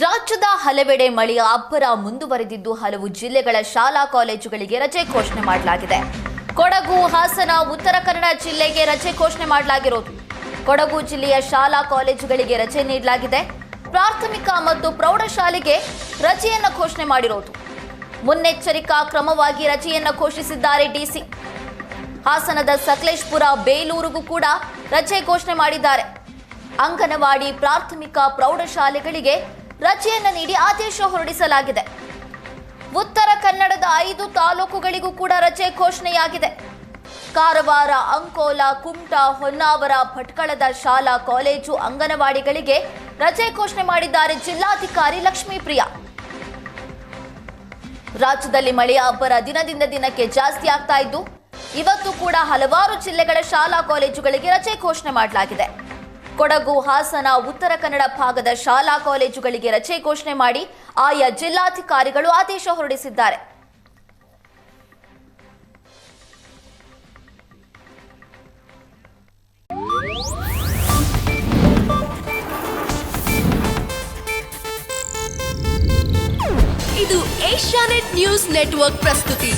ರಾಜ್ಯದ ಹಲವೆಡೆ ಮಳೆಯ ಅಬ್ಬರ ಮುಂದುವರೆದಿದ್ದು ಹಲವು ಜಿಲ್ಲೆಗಳ ಶಾಲಾ ಕಾಲೇಜುಗಳಿಗೆ ರಜೆ ಘೋಷಣೆ ಮಾಡಲಾಗಿದೆ. ಕೊಡಗು, ಹಾಸನ, ಉತ್ತರ ಕನ್ನಡ ಜಿಲ್ಲೆಗೆ ರಜೆ ಘೋಷಣೆ ಮಾಡಲಾಗಿರೋದು. ಕೊಡಗು ಜಿಲ್ಲೆಯ ಶಾಲಾ ಕಾಲೇಜುಗಳಿಗೆ ರಜೆ ನೀಡಲಾಗಿದೆ. ಪ್ರಾಥಮಿಕ ಮತ್ತು ಪ್ರೌಢಶಾಲೆಗೆ ರಜೆಯನ್ನು ಘೋಷಣೆ ಮಾಡಿರೋದು. ಮುನ್ನೆಚ್ಚರಿಕಾ ಕ್ರಮವಾಗಿ ರಜೆಯನ್ನು ಘೋಷಿಸಿದ್ದಾರೆ ಡಿಸಿ. ಹಾಸನದ ಸಕಲೇಶಪುರ, ಬೇಲೂರಿಗೂ ಕೂಡ ರಜೆ ಘೋಷಣೆ ಮಾಡಿದ್ದಾರೆ. ಅಂಗನವಾಡಿ, ಪ್ರಾಥಮಿಕ, ಪ್ರೌಢಶಾಲೆಗಳಿಗೆ ರಜೆಯನ್ನು ನೀಡಿ ಆದೇಶ ಹೊರಡಿಸಲಾಗಿದೆ. ಉತ್ತರ ಕನ್ನಡದ 5 ತಾಲೂಕುಗಳಿಗೂ ಕೂಡ ರಜೆ ಘೋಷಣೆಯಾಗಿದೆ. ಕಾರವಾರ, ಅಂಕೋಲ, ಕುಮಟಾ, ಹೊನ್ನಾವರ, ಭಟ್ಕಳದ ಶಾಲಾ ಕಾಲೇಜು, ಅಂಗನವಾಡಿಗಳಿಗೆ ರಜೆ ಘೋಷಣೆ ಮಾಡಿದ್ದಾರೆ ಜಿಲ್ಲಾಧಿಕಾರಿ ಲಕ್ಷ್ಮೀಪ್ರಿಯಾ. ರಾಜ್ಯದಲ್ಲಿ ಮಳೆಯ ಅಬ್ಬರ ದಿನದಿಂದ ದಿನಕ್ಕೆ ಜಾಸ್ತಿ ಆಗ್ತಾ ಇದ್ದು, ಇವತ್ತು ಕೂಡ ಹಲವಾರು ಜಿಲ್ಲೆಗಳ ಶಾಲಾ ಕಾಲೇಜುಗಳಿಗೆ ರಜೆ ಘೋಷಣೆ ಮಾಡಲಾಗಿದೆ. ಕೊಡಗು, ಹಾಸನ, ಉತ್ತರ ಕನ್ನಡ ಭಾಗದ ಶಾಲಾ ಕಾಲೇಜುಗಳಿಗೆ ರಜೆ ಘೋಷಣೆ ಮಾಡಿ ಆಯಾ ಜಿಲ್ಲಾಧಿಕಾರಿಗಳು ಆದೇಶ ಹೊರಡಿಸಿದ್ದಾರೆ. ಇದು ಏಷ್ಯಾನೆಟ್ ನ್ಯೂಸ್ ನೆಟ್ವರ್ಕ್ ಪ್ರಸ್ತುತಿ.